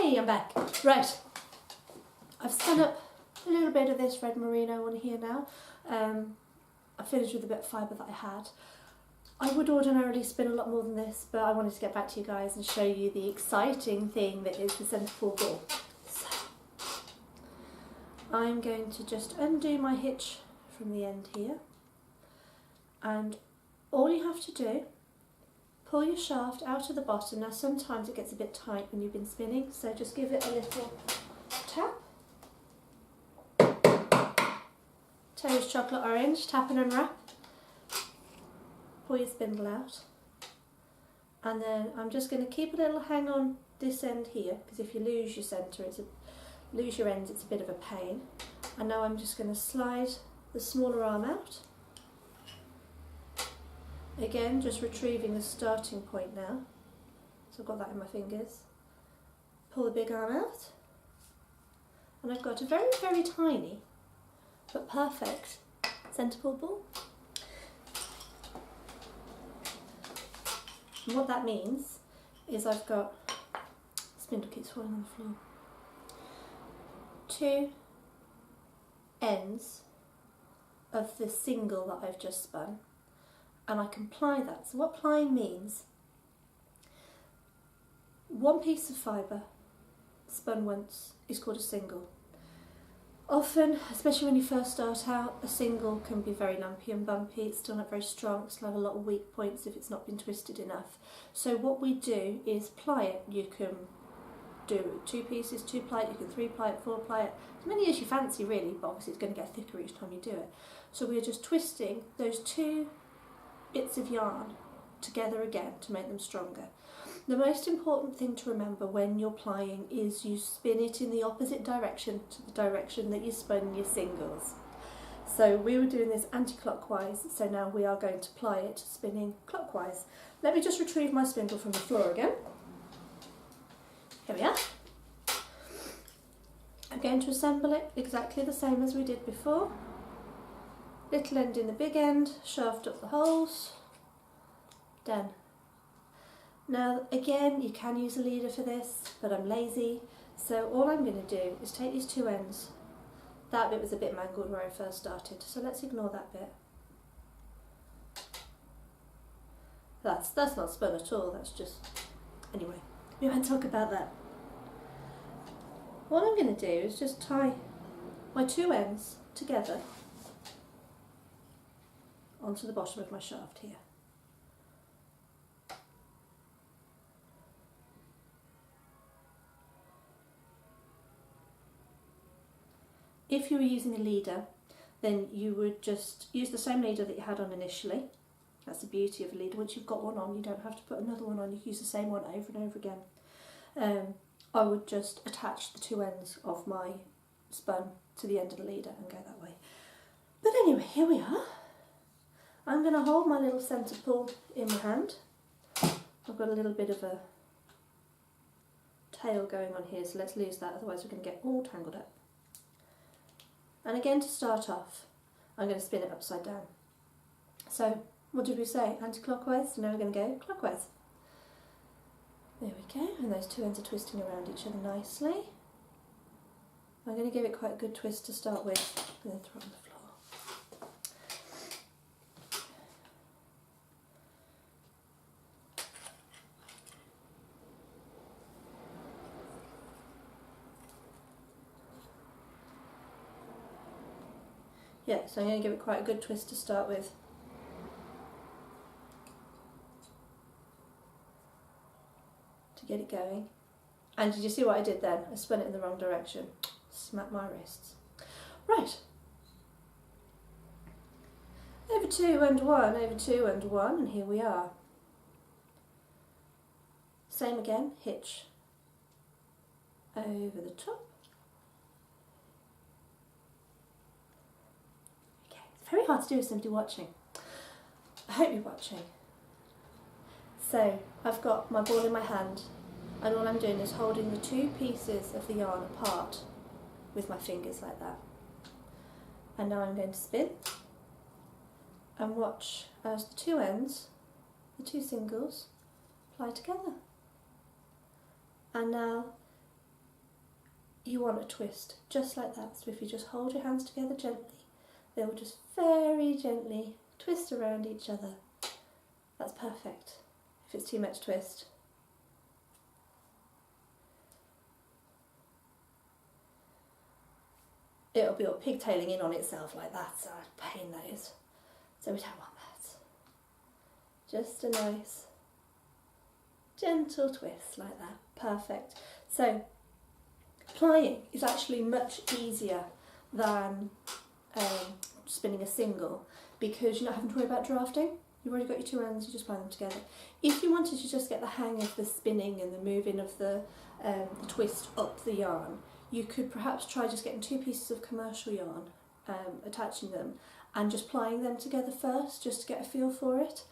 Hey, I'm back. Right, I've spun up a little bit of this red merino on here now. I finished with a bit of fibre that I had. I would ordinarily spin a lot more than this, but I wanted to get back to you guys and show you the exciting thing that is the centre pull ball. So, I'm going to just undo my hitch from the end here, and all you have to do, pull your shaft out of the bottom. Now sometimes it gets a bit tight when you've been spinning, so just give it a little tap. Toast chocolate orange, tap and unwrap. Pull your spindle out. And then I'm just going to keep a little hang on this end here, because if you lose your centre, lose your ends, it's a bit of a pain. And now I'm just going to slide the smaller arm out. Again, just retrieving the starting point now. So I've got that in my fingers. Pull the big arm out. And I've got a very, very tiny, but perfect centre pull ball. And what that means is I've got, spindle keeps falling on the floor, two ends of the single that I've just spun. And I can ply that. So what plying means, one piece of fibre spun once is called a single. Often, especially when you first start out, a single can be very lumpy and bumpy. It's still not very strong, it's still have a lot of weak points if it's not been twisted enough. So what we do is ply it. You can do 2 pieces, 2 ply it, you can 3 ply it, 4 ply it, as many as you fancy really, but obviously it's going to get thicker each time you do it. So we're just twisting those 2 bits of yarn together again to make them stronger. The most important thing to remember when you're plying is you spin it in the opposite direction to the direction that you spun your singles. So we were doing this anti-clockwise, so now we are going to ply it spinning clockwise. Let me just retrieve my spindle from the floor again. Here we are. I'm going to assemble it exactly the same as we did before. Little end in the big end, shaft up the holes, done. Now again, you can use a leader for this, but I'm lazy, so all I'm going to do is take these 2 ends. That bit was a bit mangled where I first started, so let's ignore that bit. That's not spun at all, that's just... Anyway, we won't talk about that. What I'm going to do is just tie my 2 ends together onto the bottom of my shaft here. If you were using a leader, then you would just use the same leader that you had on initially. That's the beauty of a leader. Once you've got one on, you don't have to put another one on. You can use the same one over and over again. I would just attach the 2 ends of my spun to the end of the leader and go that way. But anyway, here we are. I'm going to hold my little centre pull in my hand. I've got a little bit of a tail going on here, so let's lose that, otherwise we're going to get all tangled up. And again, to start off, I'm going to spin it upside down. So, what did we say? Anti-clockwise, so now we're going to go clockwise. There we go, and those 2 ends are twisting around each other nicely. I'm going to give it quite a good twist to start with, and then throw it on the floor. Yeah, so I'm going to give it quite a good twist to start with. To get it going. And did you see what I did then? I spun it in the wrong direction. Smack my wrists. Right. Over 2 and 1, over 2 and 1, and here we are. Same again, hitch. Over the top. Very hard to do with somebody watching. I hope you're watching. So I've got my ball in my hand, and all I'm doing is holding the 2 pieces of the yarn apart with my fingers like that. And now I'm going to spin and watch as the 2 ends, the 2 singles, ply together. And now you want a twist, just like that. So if you just hold your hands together gently, they will just very gently twist around each other. That's perfect. If it's too much twist, it'll be all pigtailing in on itself like that, so pain that is. So we don't want that. Just a nice gentle twist like that. Perfect. So plying is actually much easier than spinning a single, because you're not having to worry about drafting. You've already got your two hands, you just ply them together. If you wanted to just get the hang of the spinning and the moving of the twist up the yarn, you could perhaps try just getting 2 pieces of commercial yarn, attaching them and just plying them together first, just to get a feel for it.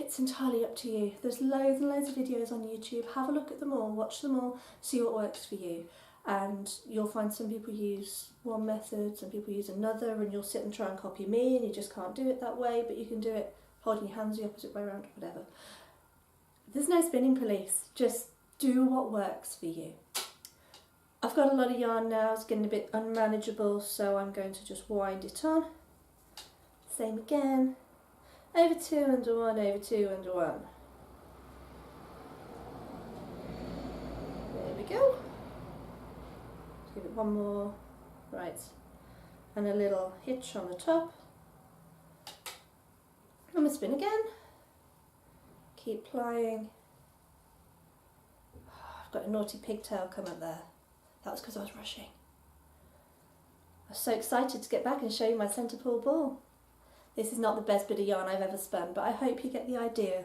It's entirely up to you. There's loads and loads of videos on YouTube. Have a look at them all, watch them all, see what works for you. And you'll find some people use one method, some people use another, and you'll sit and try and copy me and you just can't do it that way, but you can do it holding your hands the opposite way around, whatever. There's no spinning police, just do what works for you. I've got a lot of yarn now, it's getting a bit unmanageable, so I'm going to just wind it on. Same again, over 2 under 1, over 2 under 1. There we go. Give it one more, right, and a little hitch on the top. I'm going to spin again, keep plying. I've got a naughty pigtail come up there. That was because I was rushing. I was so excited to get back and show you my centre pull ball. This is not the best bit of yarn I've ever spun, but I hope you get the idea.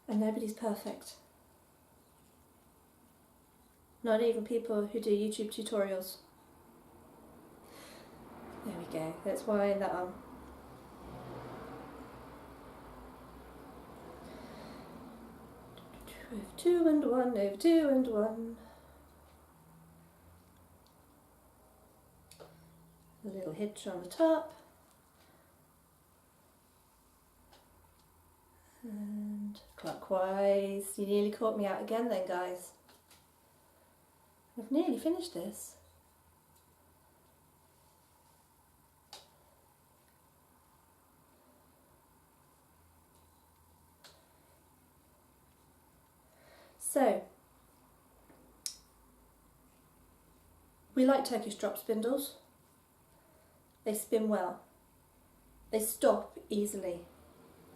And nobody's perfect. Not even people who do YouTube tutorials. There we go, let's wind that on. Over 2 and 1, over 2 and 1. A little hitch on the top. And clockwise. You nearly caught me out again then, guys. I've nearly finished this. So, we like Turkish drop spindles. They spin well. They stop easily.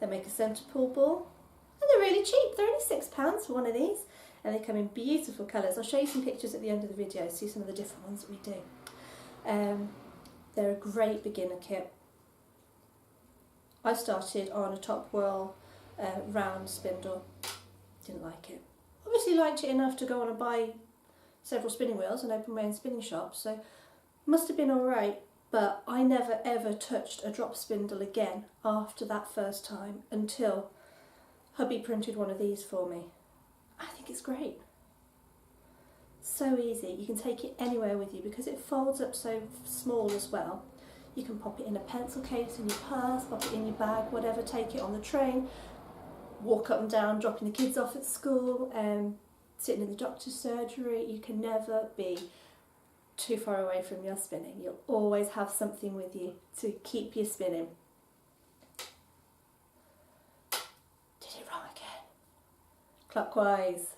They make a centre pull ball. And they're really cheap. They're only £6 for one of these. And they come in beautiful colours. I'll show you some pictures at the end of the video, see some of the different ones that we do. They're a great beginner kit. I started on a top whirl round spindle. Didn't like it. Obviously liked it enough to go on and buy several spinning wheels and open my own spinning shop, so must have been alright, but I never ever touched a drop spindle again after that first time until hubby printed one of these for me. I think it's great. So easy, you can take it anywhere with you because it folds up so small as well. You can pop it in a pencil case, in your purse, pop it in your bag, whatever, take it on the train, walk up and down, dropping the kids off at school, sitting in the doctor's surgery. You can never be too far away from your spinning. You'll always have something with you to keep you spinning. Did it wrong again. Clockwise.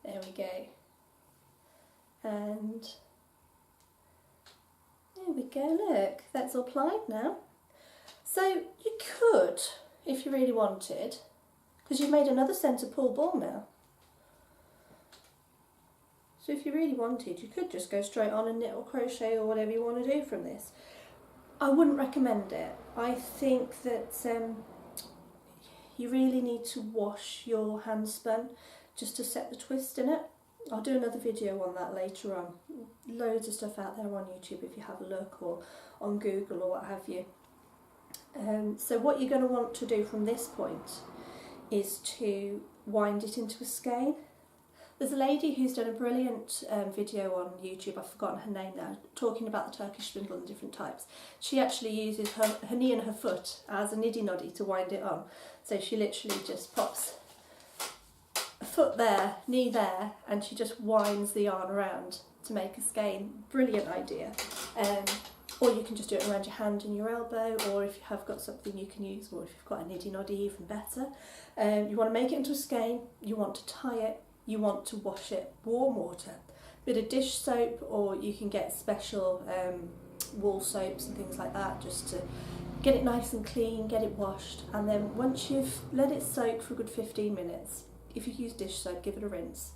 There we go. And there we go, look, that's all plied now. So you could, if you really wanted, because you've made another centre pull ball now. So if you really wanted, you could just go straight on and knit or crochet or whatever you want to do from this. I wouldn't recommend it. I think that you really need to wash your hand spun just to set the twist in it. I'll do another video on that later on. Loads of stuff out there on YouTube if you have a look, or on Google or what have you. So what you're going to want to do from this point is to wind it into a skein. There's a lady who's done a brilliant video on YouTube, I've forgotten her name now, talking about the Turkish spindle and different types. She actually uses her knee and her foot as a niddy noddy to wind it on. So she literally just pops a foot there, knee there, and she just winds the yarn around to make a skein. Brilliant idea. Or you can just do it around your hand and your elbow, or if you have got something you can use, or if you've got a niddy noddy, even better. You want to make it into a skein, you want to tie it, you want to wash it, warm water, bit of dish soap, or you can get special wool soaps and things like that just to get it nice and clean, get it washed, and then once you've let it soak for a good 15 minutes, if you use dish soap, give it a rinse,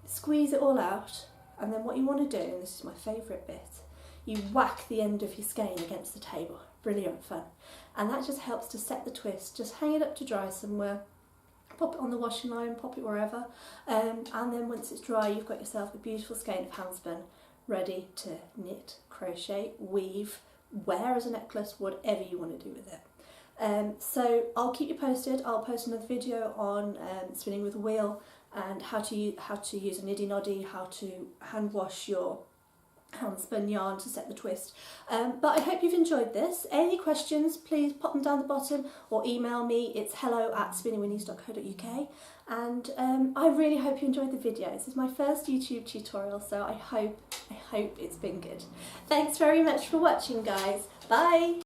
squeeze it all out, and then what you want to do, and this is my favourite bit, you whack the end of your skein against the table. Brilliant fun. And that just helps to set the twist. Just hang it up to dry somewhere, pop it on the washing line, pop it wherever, and then once it's dry, you've got yourself a beautiful skein of handspun ready to knit, crochet, weave, wear as a necklace, whatever you want to do with it. So I'll keep you posted. I'll post another video on spinning with a wheel and how to use a niddy noddy, how to hand wash your handspun yarn to set the twist. But I hope you've enjoyed this. Any questions, please pop them down the bottom or email me. It's hello@spinningwinnies.co.uk, and I really hope you enjoyed the video. This is my first YouTube tutorial, so I hope it's been good. Thanks very much for watching, guys. Bye!